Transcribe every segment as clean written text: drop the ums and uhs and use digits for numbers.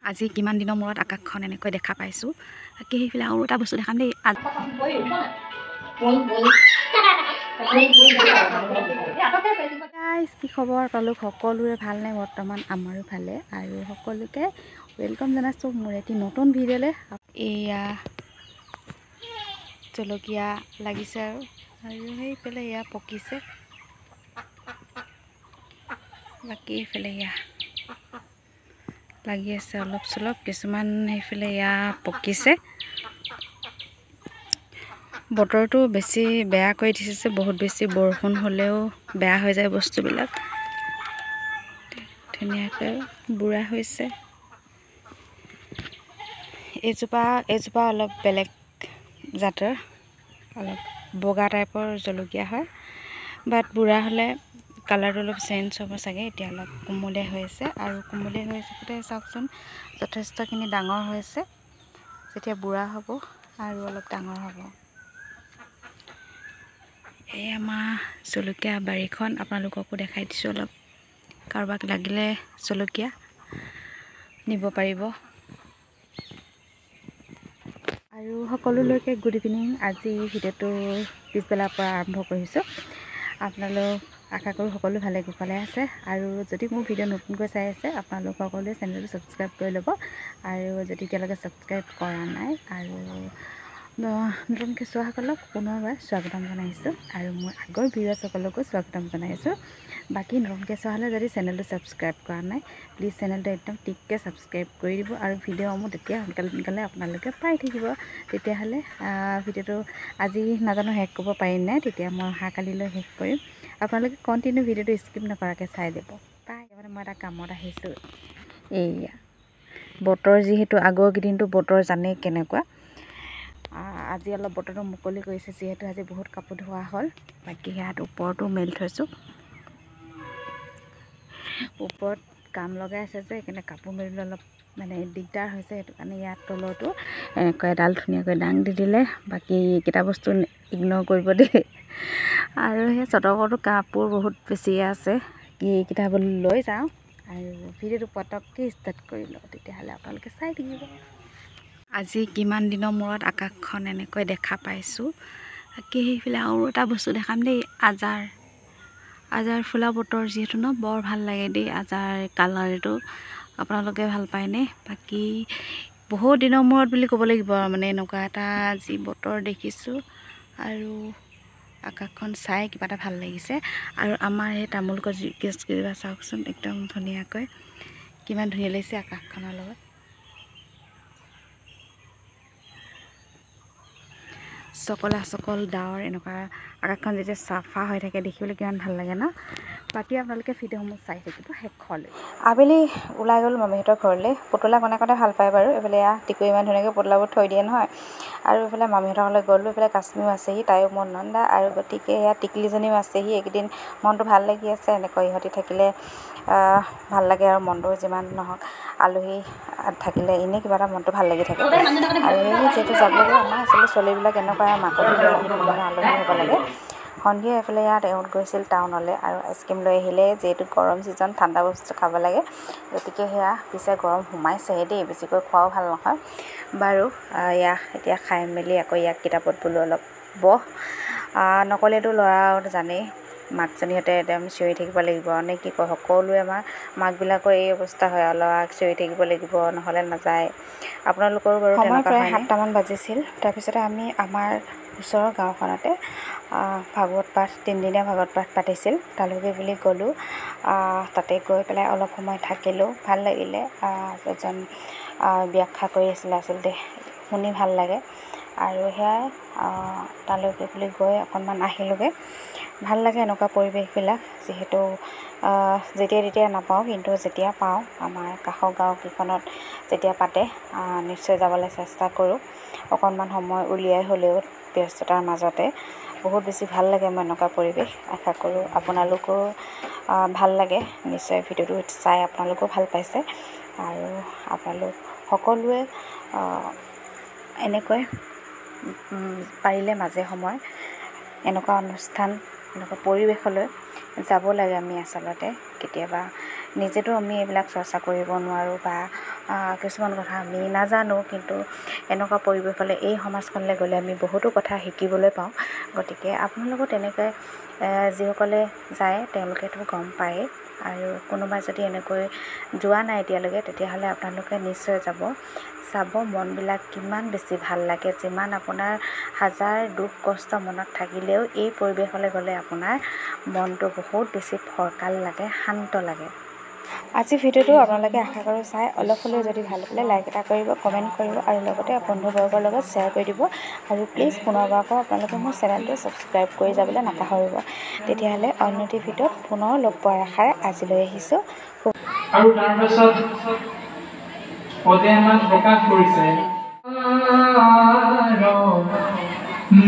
আজি কিমান দিনৰ মূৰত আকাশখন এনেকৈ দেখা পাইছোঁ। তাকে সেইফালে আৰু এটা বস্তু দেখাম দেই। কি খবৰ আপোনালোক সকলোৰে ভালনে? বৰ্তমান আমাৰো ভালে আৰু সকলোকে ৱেলকাম জনাইছোঁ মোৰ এটি নতুন ভিডিঅ'লৈ। এয়া জলকীয়া লাগিছে আৰু সেইফালে এয়া পকিছে, বাকী এইফালে এয়া লাগি আছে অলপ চলপ, কিছুমান সেইফালে এয়া পকিছে। বতৰটো বেছি বেয়া কৰি দিছে যে, বহুত বেছি বৰষুণ হ'লেও বেয়া হৈ যায় বস্তুবিলাক। ধুনীয়াকৈ বুঢ়া হৈছে। এইজোপা অলপ বেলেগ জাতৰ, অলপ বগা টাইপৰ জলকীয়া হয়, বাট বুঢ়া হ'লে কালাৰটো অলপ চেঞ্জ হ'ব চাগে। এতিয়া অলপ কুমলীয়া হৈ আছে আৰু কুমলীয়া হৈ থাকোঁতে চাওকচোন যথেষ্টখিনি ডাঙৰ হৈছে। যেতিয়া বুঢ়া হ'ব আৰু অলপ ডাঙৰ হ'ব। এই আমাৰ জলকীয়া বাৰীখন আপোনালোককো দেখাই দিছোঁ অলপ। কাৰোবাক লাগিলে জলকীয়া নিব পাৰিব। আৰু সকলোলৈকে গুড ইভিনিং। আজি ভিডিঅ'টো পিছবেলাৰ পৰা আৰম্ভ কৰিছোঁ। আপোনালোক আশা কৰোঁ সকলো ভালে কুশলে আছে। আৰু যদি মোৰ ভিডিঅ' নতুনকৈ চাই আছে, আপোনালোক সকলোৱে চেনেলটো ছাবস্ক্ৰাইব কৰি ল'ব। আৰু যদি এতিয়ালৈকে ছাবস্ক্ৰাইব কৰা নাই আৰু নতুনকৈ চোৱাসকলক পুনৰবাৰ স্বাগতম জনাইছোঁ আৰু মোৰ আগৰ ভিউৱাৰ্ছসকলকো স্বাগতম জনাইছোঁ। বাকী নতুনকৈ চোৱা হ'লে যদি চেনেলটো ছাবস্ক্ৰাইব কৰা নাই, প্লিজ চেনেলটো একদম টিককৈ ছাবস্ক্ৰাইব কৰি দিব আৰু ভিডিঅ'সমূহ তেতিয়া সোনকালে আপোনালোকে পাই থাকিব। তেতিয়াহ'লে ভিডিঅ'টো আজি নাজানো শেষ কৰিব পাৰিম নাই, তেতিয়া মই অহাকালিলৈ শেষ কৰিম। আপোনালোকে কণ্টিনিউ ভিডিঅ'টো স্কিপ নকৰাকৈ চাই দিব। মানে মই এটা কামত আহিছোঁ। এইয়া বতৰ যিহেতু আগৰ কেইদিনটো বতৰ জানেই কেনেকুৱা। আজি অলপ বতৰটো মুকলি কৰিছে যিহেতু আজি বহুত কাপোৰ ধোৱা হ'ল। বাকী ইয়াত ওপৰতো মেলি থৈছোঁ। ওপৰত কাম লগাই আছে যে, সেইকাৰণে কাপোৰ মেলিবলৈ অলপ মানে দিগদাৰ হৈছে। সেইটো কাৰণে ইয়াত তলতো এনেকৈ এডাল ধুনীয়াকৈ দাং দি দিলে। বাকী এইকেইটা বস্তু ইগন'ৰ কৰিব দেই। আৰু সেই চটকৰটো কাপোৰ বহুত বেছি আছে, এইকেইটা লৈ যাওঁ আৰু ভিডিঅ'টো পটককৈ ষ্টাৰ্ট কৰি লওঁ, তেতিয়াহ'লে আপোনালোকে চাই থাকিব। আজি কিমান দিনৰ মূৰত আকাশখন এনেকৈ দেখা পাইছোঁ। তাকে সেইফালে আৰু এটা বস্তু দেখাম দেই। আজাৰ ফুলা বতৰ যিহেতু ন, বৰ ভাল লাগে দেই আজাৰ কালাৰটো। আপোনালোকে ভাল পায়নে? বাকী বহুত দিনৰ মূৰত বুলি ক'ব লাগিব আৰু মানে এনেকুৱা এটা যি বতৰ দেখিছোঁ আৰু আকাশখন চাই কিবা এটা ভাল লাগিছে। আৰু আমাৰ সেই তামোল গছকেইজোপা চাওকচোন, একদম ধুনীয়াকৈ কিমান ধুনীয়া লাগিছে আকাশখনৰ লগত। চকল ডাৱৰ, এনেকুৱা আকাশখন যেতিয়া চাফা হৈ থাকে দেখিবলৈ কিমান ভাল লাগে ন। বাকী আপোনালোকে ভিডিঅ'সমূহ চাই থাকিব শেষলৈ। আবেলি ওলাই গ'ল মামীহঁতৰ ঘৰলৈ। পুতলা কণে ভাল পায় বাৰু। এইফালে টিকুৱে ইমান ধুনীয়াকৈ পুতলাবোৰ থৈ দিয়ে নহয়। আৰু এইফালে মামীহঁতৰ ঘৰলৈ গ'লোঁ। এইফালে কাশ্মীৰো আছেহি, তাইও মন নন্দা আৰু গতিকে টিকলিজনীও আছেহি। এইকেইদিন মনটো ভাল লাগি আছে। এনেকৈ ইহঁতি থাকিলে ভাল লাগে আৰু মনটো যিমান নহওক আলহী থাকিলে এনেই কিবা এটা মনটো ভাল লাগি থাকে। আৰু এই যিহেতু যাবগৈ আমাৰ আচলতে ছোৱালীবিলাক এনেকুৱা মাকতো লৈ আহি বিভিন্ন আলহী হ'ব লাগে। সন্ধিয়া এইফালে এওঁত গৈছিল টাউনলৈ আৰু আইচক্ৰীম লৈ আহিলে। যিহেতু গৰম ছিজন, ঠাণ্ডা বস্তু খাব লাগে, গতিকে পিছে গৰম সোমাইছেহে দেই, বেছিকৈ খোৱাও ভাল নহয় বাৰু। এতিয়া খাই মেলি আকৌ কিতাপত বোলো অলপ নক'লেতো ল'ৰা জানেই, মাকজনীহঁতে একদম চিঞৰি থাকিব লাগিব নে কি কয়। সকলোৱে আমাৰ মাকবিলাকৰ এই অৱস্থা হয় আৰু ল'ৰাক চিঞৰি থাকিব লাগিব, নহ'লে নাযায়। আপোনালোকৰো বাৰু সময় প্ৰায় 7টামান বাজিছিল। তাৰপিছতে আমি আমাৰ ওচৰৰ গাঁওখনতে ভাগৱত পাঠ, 3দিনীয়া ভাগৱত পাঠ পাতিছিল, তালৈকে বুলি গ'লোঁ। তাতে গৈ পেলাই অলপ সময় থাকিলোঁ, ভাল লাগিলে। এজন ব্যাখ্যা কৰি আছিলে, আচলতে শুনি ভাল লাগে। আৰু সেয়াই তালৈকে বুলি গৈ অকণমান আহিলোঁগৈ। ভাল লাগে এনেকুৱা পৰিৱেশবিলাক, যিহেতু যেতিয়া তেতিয়া নাপাওঁ, কিন্তু যেতিয়া পাওঁ আমাৰ কাষৰ গাঁওকেইখনত যেতিয়া পাতে নিশ্চয় যাবলৈ চেষ্টা কৰোঁ। অকণমান সময় উলিয়াই হ'লেও ব্যস্ততাৰ মাজতে বহুত বেছি ভাল লাগে মোৰ এনেকুৱা পৰিৱেশ। আশা কৰোঁ আপোনালোকৰো ভাল লাগে। নিশ্চয় ভিডিঅ'টো চাই আপোনালোকেও ভাল পাইছে। আৰু আপোনালোক সকলোৱে এনেকৈ পাৰিলে মাজে সময় এনেকুৱা অনুষ্ঠান, এনেকুৱা পৰিৱেশলৈ যাব লাগে। আমি আচলতে কেতিয়াবা নিজেতো আমি এইবিলাক চৰ্চা কৰিব নোৱাৰোঁ বা কিছুমান কথা আমি নাজানো, কিন্তু এনেকুৱা পৰিৱেশলৈ এই সমাজখনলৈ গ'লে আমি বহুতো কথা শিকিবলৈ পাওঁ। গতিকে আপোনালোকো তেনেকৈ যিসকলে যায় তেওঁলোকেতো গম পায়, আৰু কোনোবাই যদি এনেকৈ যোৱা নাই এতিয়ালৈকে তেতিয়াহ'লে আপোনালোকে নিশ্চয় চাব মনবিলাক কিমান বেছি ভাল লাগে। যিমান আপোনাৰ হাজাৰ দুখ কষ্ট মনত থাকিলেও এই পৰিৱেশলৈ গ'লে আপোনাৰ মনটো বহুত বেছি ফৰকাল লাগে, শান্ত লাগে। আজি ভিডিঅ'টো আপোনালোকে আশা কৰোঁ চাই অলপ হ'লেও যদি ভাল পালে লাইক এটা কৰিব, কমেণ্ট কৰিব আৰু লগতে বন্ধুবৰ্গৰ লগত শ্বেয়াৰ কৰি দিব। আৰু প্লিজ পুনৰবাৰ আকৌ আপোনালোকে মোৰ চেনেলটো ছাবস্ক্ৰাইব কৰি যাবলৈ নাপাহৰিব। তেতিয়াহ'লে অন্য এটি ভিডিঅ'ত পুনৰ লগ পোৱাৰ আশাৰে আজিলৈ আহিছোঁ। আৰু তাৰপাছত পদ্মাত প্ৰকাশ কৰিছে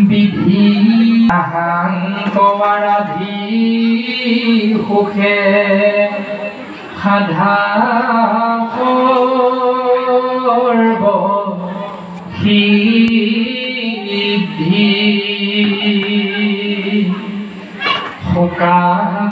বিধি আহাংকৱাৰাধি সুখে সাধা সৰ্ব সিদ্ধি সকাহ